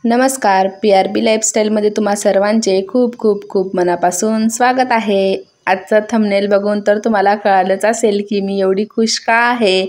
नमस्कार, PRB लाईफस्टाईलमध्ये तुम्हा सर्वांचे खूप खूप खूप मनापासून स्वागत आहे। आजचा थंबनेल बघून तर तुम्हाला कळालंच असेल की मी एवढी खुश का आहे।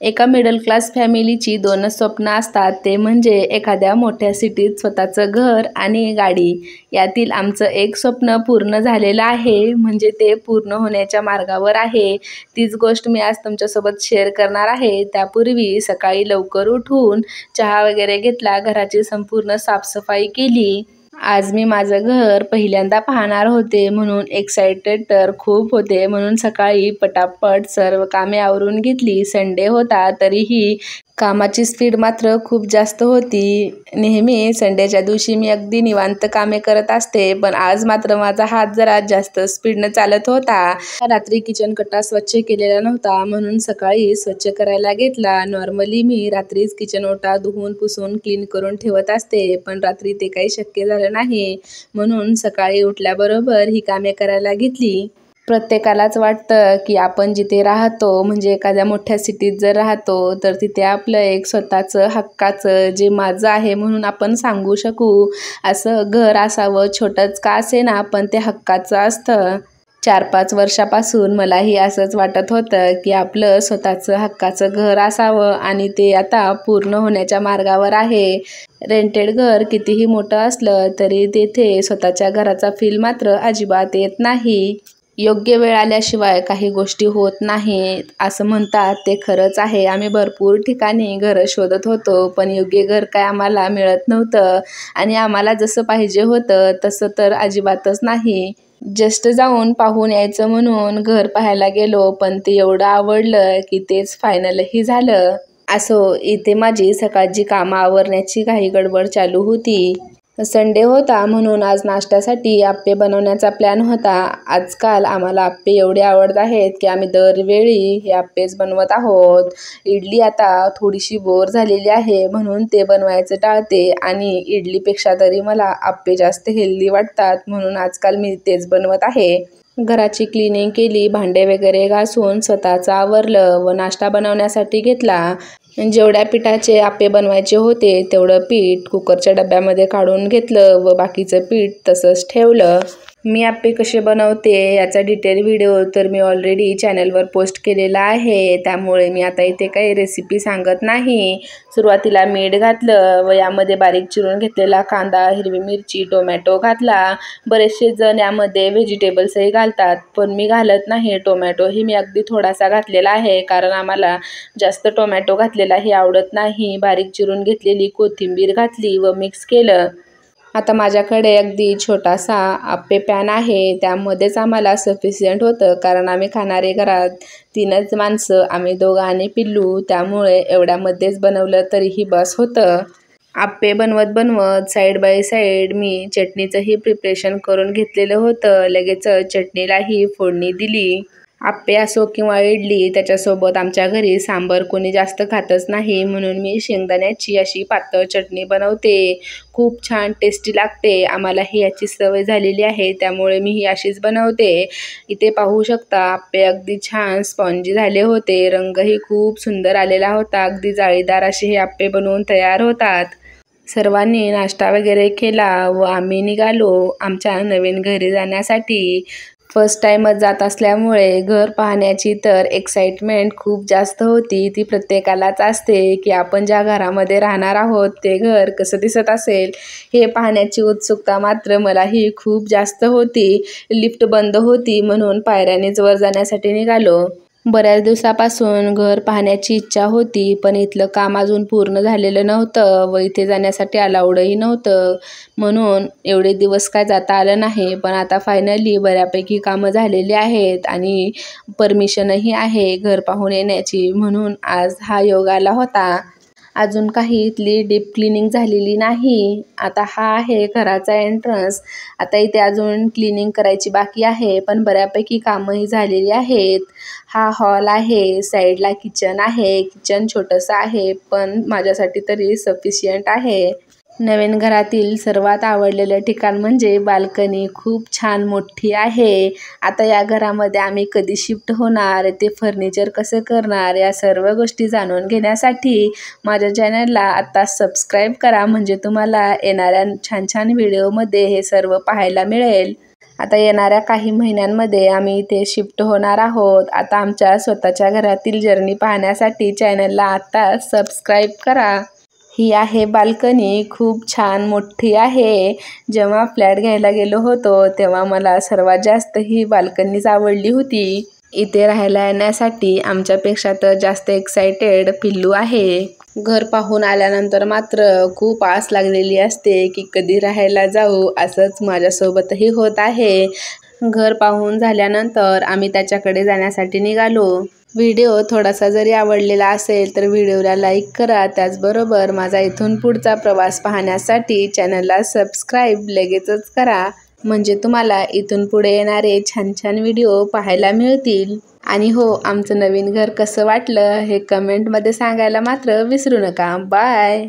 एका मिडल क्लास फॅमिलीची दोनच स्वप्न असतात, ते म्हणजे एखाद्या मोठ्या सिटीत स्वतःचं घर आणि गाडी। यातील आमचं एक स्वप्न पूर्ण झालेलं आहे, म्हणजे ते पूर्ण होण्याच्या मार्गावर आहे। तीच गोष्ट मी आज तुमच्यासोबत शेअर करणार आहे। त्यापूर्वी सकाळी लवकर उठून चहा वगैरे घेतला, घराची संपूर्ण साफसफाई केली। आज मी माझं घर पहिल्यांदा पाहणार होते, म्हणून एक्साइटेड तर खूप होते। म्हणून सकाळी पटापट सर्व कामे आवरून घेतली। संडे होता तरीही कामाची स्पीड मात्र खूप जास्त होती। नेहमी संडेच्या दिवशी मी अगदी निवांत कामे करत असते, पण आज मात्र माझा हात जरा जास्त स्पीडनं चालत होता। रात्री किचन कट्टा स्वच्छ केलेला नव्हता, म्हणून सकाळी स्वच्छ करायला घेतला। नॉर्मली मी रात्रीच किचन ओटा धुवून पुसून क्लीन करून ठेवत असते, पण रात्री ते काही शक्य झालं नाही, म्हणून सकाळी उठल्याबरोबर ही कामे करायला घेतली। प्रत्येकालाच वाटतं की आपण जिथे राहतो, म्हणजे एखाद्या मोठ्या सिटीत जर राहतो, तर तिथे आपलं एक स्वतःचं हक्काचं, जे माझं आहे म्हणून आपण सांगू शकू असं घर असावं। छोटंच का असेना, पण ते हक्काचं असतं। 4-5 वर्षापासून मलाही असंच वाटत होतं की आपलं स्वतःचं हक्काचं घर असावं, आणि ते आता पूर्ण होण्याच्या मार्गावर आहे। रेंटेड घर कितीही मोठं असलं तरी तेथे स्वतःच्या घराचा फील मात्र अजिबात येत नाही। योग्य वेळ आल्याशिवाय काही गोष्टी होत नाहीत असं म्हणतात, ते खरंच आहे। आम्ही भरपूर ठिकाणी घरं शोधत होतो, पण योग्य घर काय आम्हाला मिळत नव्हतं, आणि आम्हाला जसं पाहिजे होतं तसं तर अजिबातच नाही। जस्ट जाऊन पाहून यायचं म्हणून घर पाहायला गेलो, पण ते एवढं आवडलं की तेच फायनलही झालं। असो, इथे माझी सकाळची कामं आवरण्याची काही गडबड चालू होती। संडे होता, म्हणून आज नाश्त्यासाठी आप्पे बनवण्याचा प्लॅन होता। आजकाल आम्हाला आप्पे एवढे आवडत आहेत की आम्ही दरवेळी हे आप्पेच बनवत आहोत। इडली आता थोडीशी बोर झालेली आहे, म्हणून ते बनवायचं टाळते, आणि इडलीपेक्षा तरी मला आप्पे जास्त हेल्दी वाटतात, म्हणून आजकाल मी तेच बनवत आहे। घराची क्लिनिंग केली, भांडे वगैरे घासून स्वतःचं आवरलं व नाश्ता बनवण्यासाठी घेतला। जेवढ्या पिठाचे आप्पे बनवायचे होते तेवढं पीठ कुकरच्या डब्यामध्ये काढून घेतलं व बाकीचं पीठ तसंच ठेवलं। मी आप्पे कसे बनवते याचा डिटेल व्हिडिओ तर मी ऑलरेडी चॅनलवर पोस्ट केलेला आहे, त्यामुळे मी आता इथे काही रेसिपी सांगत नाही। सुरुवातीला मीठ घातलं व यामध्ये बारीक चिरून घेतलेला कांदा, हिरवी मिरची, टोमॅटो घातला। बरेचसे जण यामध्ये व्हेजिटेबल्सही घालतात, पण मी घालत नाही। टोमॅटोही मी अगदी थोडासा घातलेला आहे, कारण आम्हाला जास्त टोमॅटो घातलेलाही आवडत नाही। बारीक चिरून घेतलेली कोथिंबीर घातली व मिक्स केलं। आता माझ्याकडे अगदी छोटासा आप्पे पॅन आहे, त्यामध्येच आम्हाला सफिशियंट होतं, कारण आम्ही खाणारे घरात 3च माणसं, आम्ही दोघं आणि पिल्लू, त्यामुळे एवढ्यामध्येच बनवलं तरीही बस होतं। आप्पे बनवत बनवत साईड बाय साईड मी चटणीचंही प्रिपरेशन करून घेतलेलं होतं। लगेच चटणीलाही फोडणी दिली। आप्पे असो किंवा इडली, त्याच्यासोबत आमच्या घरी सांबार कोणी जास्त खातच नाही, म्हणून मी शेंगदाण्याची अशी पातळ चटणी बनवते। खूप छान टेस्टी लागते। आम्हालाही याची सवय झालेली आहे, त्यामुळे मी ही अशीच बनवते। इथे पाहू शकता, आप्पे अगदी छान स्पॉन्जी झाले होते। रंगही खूप सुंदर आलेला होता। अगदी जाळीदार असे हे आप्पे बनवून तयार होतात। सर्वांनी नाश्ता वगैरे केला व आम्ही निघालो आमच्या नवीन घरी जाण्यासाठी। फर्स्ट टाईमच जात असल्यामुळे घर पाहण्याची तर एक्साइटमेंट खूप जास्त होती। ती प्रत्येकालाच असते की आपण ज्या घरामध्ये राहणार आहोत ते घर कसं दिसत असेल हे पाहण्याची उत्सुकता मात्र मलाही खूप जास्त होती। लिफ्ट बंद होती, म्हणून पायऱ्यानेच वर जाण्यासाठी निघालो। बऱ्याच दिवसापासून घर पाहण्याची इच्छा होती, पण इथलं काम अजून पूर्ण झालेलं नव्हतं व इथे जाण्यासाठी अलाउडही नव्हतं, म्हणून एवढे दिवस काय जाता आलं नाही। पण आता फायनली बऱ्यापैकी कामं झालेली आहेत आणि परमिशनही आहे घर पाहून येण्याची, म्हणून आज हा योग आला होता। अजून काही इथली डीप क्लिनिंग झालेली नाही। आता हा आहे घराचा एंट्रन्स। आता इथे अजून क्लिनिंग करायची बाकी आहे, पण बऱ्यापैकी कामंही झालेली आहेत। हा हॉल आहे, साईडला किचन आहे। किचन छोटंसं आहे, पण माझ्यासाठी तरी सफिशियंट आहे। नवीन घरातील सर्वात आवडलेलं ठिकाण म्हणजे बाल्कनी. खूप छान मोठी आहे. आता या घरामध्ये आम्ही कधी शिफ्ट होणार, ते फर्निचर कसं करणार, या सर्व गोष्टी जाणून घेण्यासाठी माझ्या चॅनलला आता सबस्क्राईब करा, म्हणजे तुम्हाला येणाऱ्या छान छान व्हिडिओमध्ये हे सर्व पाहायला मिळेल. आता येणाऱ्या काही महिन्यांमध्ये आम्ही इथे शिफ्ट होणार आहोत. आता आमच्या स्वतःच्या घरातील जर्नी पाहण्यासाठी चॅनलला आता सबस्क्राईब करा. ही आहे बाल्कनी. खूप छान मोठी आहे. जेव्हा फ्लॅट घ्यायला गेलो होतो तेव्हा मला सर्वात जास्त ही बाल्कनीच आवडली होती. इथे राहायला येण्यासाठी आमच्यापेक्षा तर जास्त एक्सायटेड पिल्लू आहे. घर पाहून आल्यानंतर मात्र खूप आस लागलेली असते की कधी राहायला जाऊ. असंच माझ्यासोबतही होत आहे. घर पाहून झाल्यानंतर आम्ही त्याच्याकडे जाण्यासाठी निघालो. व्हिडिओ थोडासा जरी आवडलेला असेल तर व्हिडिओला लाईक करा. त्याचबरोबर माझा इथून पुढचा प्रवास पाहण्यासाठी चॅनलला सबस्क्राईब लगेचच करा, म्हणजे तुम्हाला इथून पुढे येणारे छान छान व्हिडिओ पाहायला मिळतील. आणि हो, आमचं नवीन घर कसं वाटलं हे कमेंटमध्ये सांगायला मात्र विसरू नका. बाय.